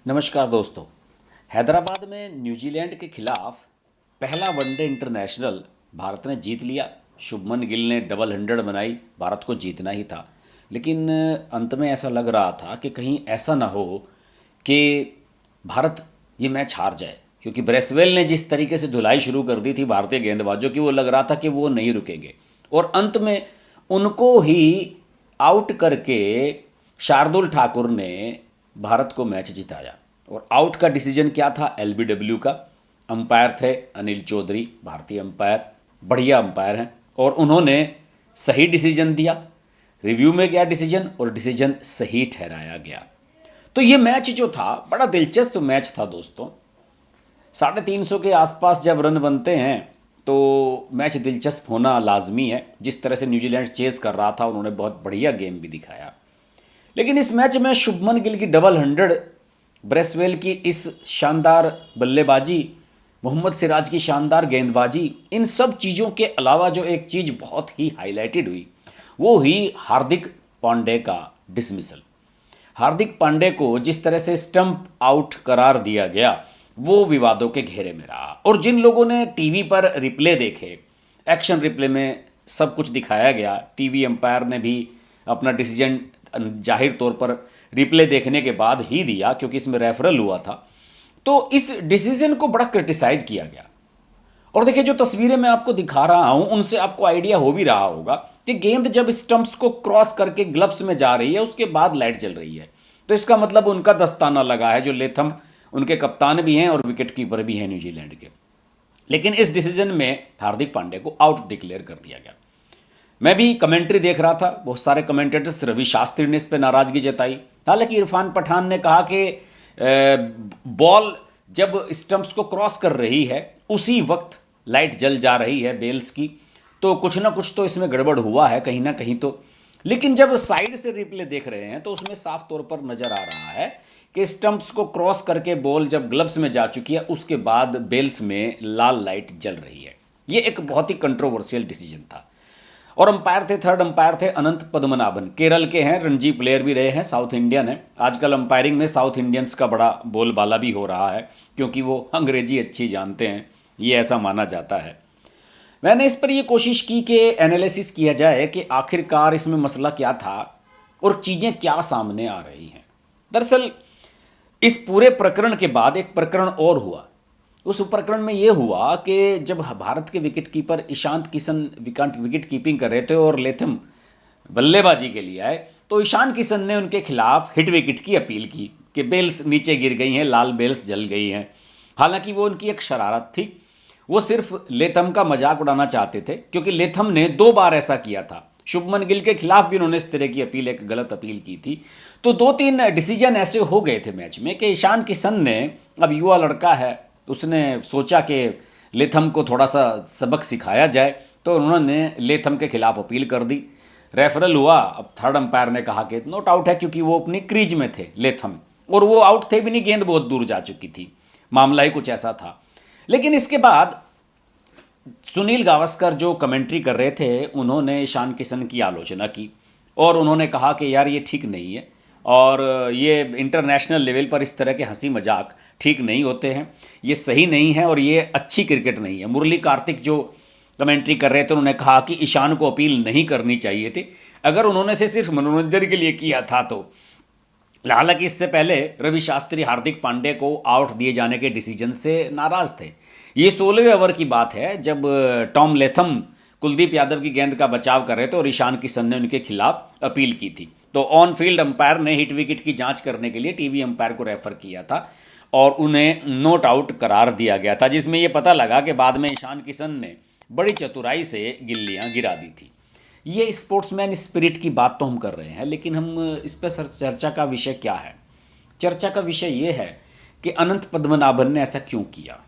नमस्कार दोस्तों। हैदराबाद में न्यूजीलैंड के खिलाफ पहला वनडे इंटरनेशनल भारत ने जीत लिया। शुभमन गिल ने डबल हंड्रेड बनाई, भारत को जीतना ही था। लेकिन अंत में ऐसा लग रहा था कि कहीं ऐसा ना हो कि भारत ये मैच हार जाए, क्योंकि ब्रेसवेल ने जिस तरीके से धुलाई शुरू कर दी थी भारतीय गेंदबाजों की, वो लग रहा था कि वो नहीं रुकेंगे। और अंत में उनको ही आउट करके शार्दुल ठाकुर ने भारत को मैच जिताया। और आउट का डिसीजन क्या था? एलबीडब्ल्यू का। अंपायर थे अनिल चौधरी, भारतीय अंपायर, बढ़िया अंपायर हैं, और उन्होंने सही डिसीजन दिया। रिव्यू में गया डिसीजन और डिसीजन सही ठहराया गया। तो ये मैच जो था बड़ा दिलचस्प मैच था दोस्तों। 350 के आसपास जब रन बनते हैं तो मैच दिलचस्प होना लाजमी है। जिस तरह से न्यूजीलैंड चेस कर रहा था, उन्होंने बहुत बढ़िया गेम भी दिखाया। लेकिन इस मैच में शुभमन गिल की डबल हंड्रेड, ब्रेसवेल की इस शानदार बल्लेबाजी, मोहम्मद सिराज की शानदार गेंदबाजी, इन सब चीज़ों के अलावा जो एक चीज़ बहुत ही हाईलाइटेड हुई वो हुई हार्दिक पांड्या का डिसमिसल। हार्दिक पांड्या को जिस तरह से स्टंप आउट करार दिया गया वो विवादों के घेरे में रहा। और जिन लोगों ने टीवी पर रिप्ले देखे, एक्शन रिप्ले में सब कुछ दिखाया गया, टीवी अंपायर ने भी अपना डिसीजन जाहिर तौर पर रिप्ले देखने के बाद ही दिया, क्योंकि इसमें रेफरल हुआ था। तो इस डिसीजन को बड़ा क्रिटिसाइज किया गया। और देखिए, जो तस्वीरें मैं आपको दिखा रहा हूं उनसे आपको आइडिया हो भी रहा होगा कि गेंद जब स्टंप्स को क्रॉस करके ग्लव्स में जा रही है, उसके बाद लाइट जल रही है, तो इसका मतलब उनका दस्ताना लगा है, जो लेथम उनके कप्तान भी हैं और विकेट कीपर भी हैं न्यूजीलैंड के। लेकिन इस डिसीजन में हार्दिक पांड्या को आउट डिक्लेयर कर दिया गया। मैं भी कमेंट्री देख रहा था, बहुत सारे कमेंटेटर्स, रवि शास्त्री ने इस पर नाराजगी जताई। हालांकि इरफान पठान ने कहा कि बॉल जब स्टंप्स को क्रॉस कर रही है उसी वक्त लाइट जल जा रही है बेल्स की, तो कुछ ना कुछ तो इसमें गड़बड़ हुआ है कहीं ना कहीं तो। लेकिन जब साइड से रिप्ले देख रहे हैं तो उसमें साफ तौर पर नजर आ रहा है कि स्टंप्स को क्रॉस करके बॉल जब ग्लव्स में जा चुकी है उसके बाद बेल्स में लाल लाइट जल रही है। ये एक बहुत ही कंट्रोवर्शियल डिसीजन था। और अंपायर थे, थर्ड अंपायर थे अनंत पद्मनाभन, केरल के हैं, रणजी प्लेयर भी रहे हैं, साउथ इंडियन है। आजकल अंपायरिंग में साउथ इंडियंस का बड़ा बोलबाला भी हो रहा है, क्योंकि वो अंग्रेजी अच्छी जानते हैं, ये ऐसा माना जाता है। मैंने इस पर ये कोशिश की कि एनालिसिस किया जाए कि आखिरकार इसमें मसला क्या था और चीज़ें क्या सामने आ रही हैं। दरअसल इस पूरे प्रकरण के बाद एक प्रकरण और हुआ। उस प्रकरण में यह हुआ कि जब भारत के wicket keeper Ishant Kishan wicket keeping कर रहे थे और लेथम बल्लेबाजी के लिए आए, तो ईशान किशन ने उनके खिलाफ हिट विकेट की अपील की कि बेल्स नीचे गिर गई हैं, लाल बेल्स जल गई हैं। हालांकि वो उनकी एक शरारत थी, वो सिर्फ लेथम का मजाक उड़ाना चाहते थे, क्योंकि लेथम ने 2 बार ऐसा किया था। शुभमन गिल के खिलाफ भी उन्होंने इस तरह की अपील, एक गलत अपील की थी। तो 2-3 डिसीजन ऐसे हो गए थे मैच में कि ईशान किशन ने, अब युवा लड़का है, उसने सोचा कि लेथम को थोड़ा सा सबक सिखाया जाए, तो उन्होंने लेथम के खिलाफ अपील कर दी। रेफरल हुआ। अब थर्ड अंपायर ने कहा कि नॉट आउट है, क्योंकि वो अपनी क्रीज में थे लेथम, और वो आउट थे भी नहीं, गेंद बहुत दूर जा चुकी थी। मामला ही कुछ ऐसा था। लेकिन इसके बाद सुनील गावस्कर जो कमेंट्री कर रहे थे, उन्होंने ईशान किशन की आलोचना की और उन्होंने कहा कि यार ये ठीक नहीं है, और ये इंटरनेशनल लेवल पर इस तरह के हंसी मजाक ठीक नहीं होते हैं, ये सही नहीं है और ये अच्छी क्रिकेट नहीं है। मुरली कार्तिक जो कमेंट्री कर रहे थे, उन्होंने कहा कि ईशान को अपील नहीं करनी चाहिए थी, अगर उन्होंने से सिर्फ मनोरंजन के लिए किया था तो। हालांकि इससे पहले रवि शास्त्री हार्दिक पांड्या को आउट दिए जाने के डिसीजन से नाराज थे। ये 16वें ओवर की बात है, जब टॉम लेथम कुलदीप यादव की गेंद का बचाव कर रहे थे और ईशान किशन ने उनके खिलाफ अपील की थी। तो ऑन फील्ड अंपायर ने हिट विकेट की जांच करने के लिए टीवी अंपायर को रेफर किया था और उन्हें नॉट आउट करार दिया गया था, जिसमें यह पता लगा कि बाद में ईशान किशन ने बड़ी चतुराई से गिल्लियां गिरा दी थी। ये स्पोर्ट्समैन स्पिरिट की बात तो हम कर रहे हैं, लेकिन हम इस पर चर्चा का विषय क्या है? चर्चा का विषय ये है कि अनंत पद्मनाभन ने ऐसा क्यों किया।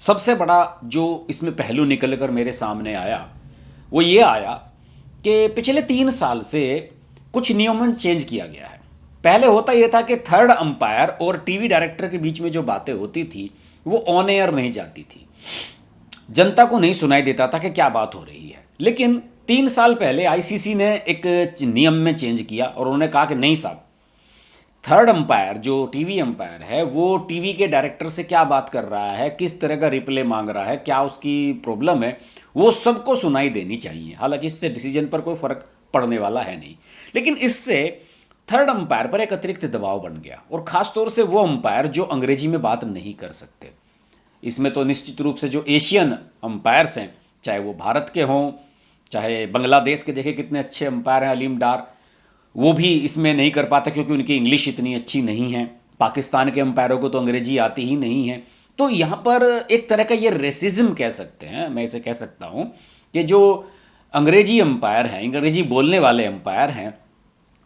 सबसे बड़ा जो इसमें पहलू निकल कर मेरे सामने आया वो ये आया कि पिछले 3 साल से कुछ नियमन चेंज किया गया है। पहले होता यह था कि थर्ड अंपायर और टीवी डायरेक्टर के बीच में जो बातें होती थी वो ऑन एयर नहीं जाती थी, जनता को नहीं सुनाई देता था कि क्या बात हो रही है। लेकिन 3 साल पहले आईसीसी ने एक नियम में चेंज किया और उन्होंने कहा कि नहीं साहब, थर्ड अंपायर जो टीवी अंपायर है वो टीवी के डायरेक्टर से क्या बात कर रहा है, किस तरह का रिप्ले मांग रहा है, क्या उसकी प्रॉब्लम है, वो सबको सुनाई देनी चाहिए। हालांकि इससे डिसीजन पर कोई फर्क पड़ने वाला है नहीं, लेकिन इससे थर्ड अंपायर पर एक अतिरिक्त दबाव बन गया, और खास तौर से वो अंपायर जो अंग्रेजी में बात नहीं कर सकते। इसमें तो निश्चित रूप से जो एशियन अंपायर्स हैं, चाहे वो भारत के हों, चाहे बांग्लादेश के, देखे कितने अच्छे अंपायर हैं अलीम डार, वो भी इसमें नहीं कर पाते क्योंकि उनकी इंग्लिश इतनी अच्छी नहीं है। पाकिस्तान के अंपायरों को तो अंग्रेजी आती ही नहीं है। तो यहाँ पर एक तरह का ये रेसिज्म कह सकते हैं, मैं इसे कह सकता हूँ कि जो अंग्रेजी अंपायर हैं, अंग्रेजी बोलने वाले अंपायर हैं,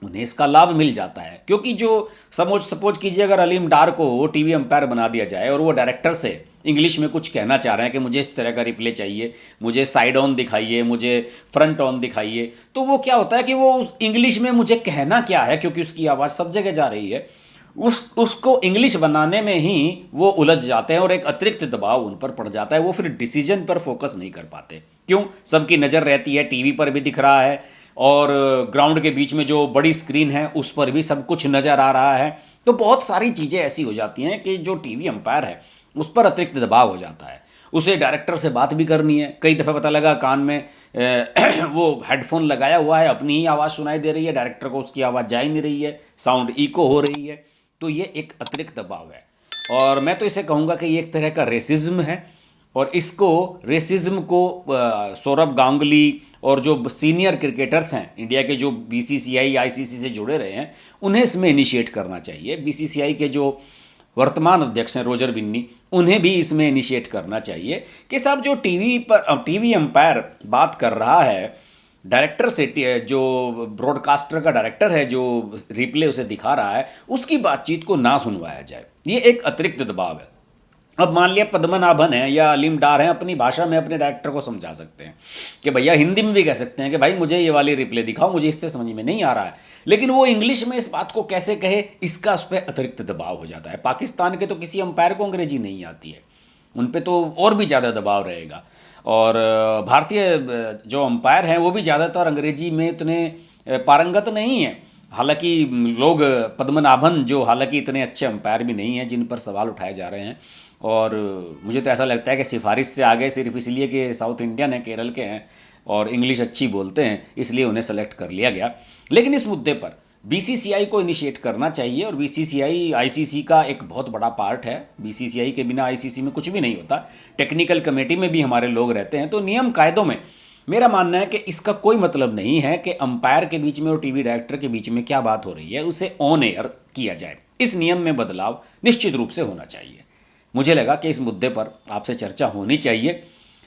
उन्हें इसका लाभ मिल जाता है। क्योंकि जो सपोज कीजिए अगर अलीम डार को टीवी अंपायर बना दिया जाए और वो डायरेक्टर से इंग्लिश में कुछ कहना चाह रहे हैं कि मुझे इस तरह का रिप्ले चाहिए, मुझे साइड ऑन दिखाइए, मुझे फ्रंट ऑन दिखाइए, तो वो क्या होता है कि वो उस इंग्लिश में मुझे कहना क्या है, क्योंकि उसकी आवाज़ सब जगह जा रही है, उसको इंग्लिश बनाने में ही वो उलझ जाते हैं और एक अतिरिक्त दबाव उन पर पड़ जाता है। वो फिर डिसीजन पर फोकस नहीं कर पाते। क्यों? सबकी नज़र रहती है, टीवी पर भी दिख रहा है और ग्राउंड के बीच में जो बड़ी स्क्रीन है उस पर भी सब कुछ नज़र आ रहा है। तो बहुत सारी चीज़ें ऐसी हो जाती हैं कि जो टीवी अंपायर है उस पर अतिरिक्त दबाव हो जाता है। उसे डायरेक्टर से बात भी करनी है, कई दफ़ा पता लगा कान में वो हेडफोन लगाया हुआ है, अपनी ही आवाज़ सुनाई दे रही है, डायरेक्टर को उसकी आवाज़ जा ही नहीं रही है, साउंड इको हो रही है। तो ये एक अतिरिक्त दबाव है, और मैं तो इसे कहूँगा कि ये एक तरह का रेसिज्म है। और इसको रेसिज्म को सौरभ गांगुली और जो सीनियर क्रिकेटर्स हैं इंडिया के, जो बीसीसीआई आईसीसी से जुड़े रहे हैं, उन्हें इसमें इनिशिएट करना चाहिए। बीसीसीआई के जो वर्तमान अध्यक्ष हैं रोजर बिन्नी, उन्हें भी इसमें इनिशिएट करना चाहिए कि साहब जो टीवी अंपायर बात कर रहा है डायरेक्टर से, जो ब्रॉडकास्टर का डायरेक्टर है जो रिप्ले उसे दिखा रहा है, उसकी बातचीत को ना सुनवाया जाए। ये एक अतिरिक्त दबाव है। अब मान लिया पद्मनाभन है या अलीम डार हैं, अपनी भाषा में अपने डायरेक्टर को समझा सकते हैं कि भैया, हिंदी में भी कह सकते हैं कि भाई मुझे ये वाली रिप्ले दिखाओ, मुझे इससे समझ में नहीं आ रहा है, लेकिन वो इंग्लिश में इस बात को कैसे कहे, इसका उस पर अतिरिक्त दबाव हो जाता है। पाकिस्तान के तो किसी अंपायर को अंग्रेजी नहीं आती है, उन पर तो और भी ज़्यादा दबाव रहेगा। और भारतीय जो अंपायर हैं वो भी ज़्यादातर अंग्रेजी में इतने पारंगत नहीं हैं। हालांकि लोग पद्मनाभन, जो हालांकि इतने अच्छे अंपायर भी नहीं हैं, जिन पर सवाल उठाए जा रहे हैं, और मुझे तो ऐसा लगता है कि सिफारिश से आगे सिर्फ इसलिए कि साउथ इंडियन है, केरल के हैं और इंग्लिश अच्छी बोलते हैं, इसलिए उन्हें सेलेक्ट कर लिया गया। लेकिन इस मुद्दे पर बीसीसीआई को इनिशिएट करना चाहिए, और बीसीसीआई आईसीसी का एक बहुत बड़ा पार्ट है। बीसीसीआई के बिना आईसीसी में कुछ भी नहीं होता। टेक्निकल कमेटी में भी हमारे लोग रहते हैं। तो नियम कायदों में मेरा मानना है कि इसका कोई मतलब नहीं है कि अंपायर के बीच में और टीवी डायरेक्टर के बीच में क्या बात हो रही है उसे ऑन एयर किया जाए। इस नियम में बदलाव निश्चित रूप से होना चाहिए। मुझे लगा कि इस मुद्दे पर आपसे चर्चा होनी चाहिए।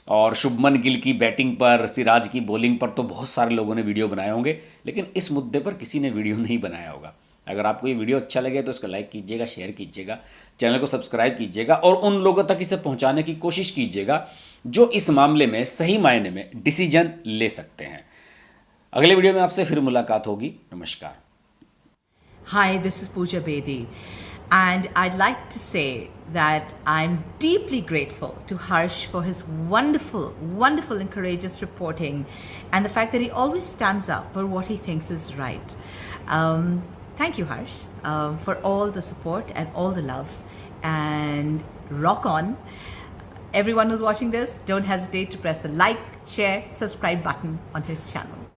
और शुभमन गिल की बैटिंग पर, सिराज की बॉलिंग पर तो बहुत सारे लोगों ने वीडियो बनाए होंगे, लेकिन इस मुद्दे पर किसी ने वीडियो नहीं बनाया होगा। अगर आपको ये वीडियो अच्छा लगे तो इसका लाइक कीजिएगा, शेयर कीजिएगा, चैनल को सब्सक्राइब कीजिएगा और उन लोगों तक इसे पहुंचाने की कोशिश कीजिएगा जो इस मामले में सही मायने में डिसीजन ले सकते हैं। अगले वीडियो में आपसे फिर मुलाकात होगी। नमस्कार। Hi, this is Pooja Bedi, and I'd like to say that I'm deeply grateful to Harsh for his wonderful, wonderful and courageous reporting, and the fact that he always stands up for what he thinks is right. Thank you, Harsh, for all the support and all the love, and rock on. Everyone who's watching this, don't hesitate to press the like, share, subscribe button on his channel.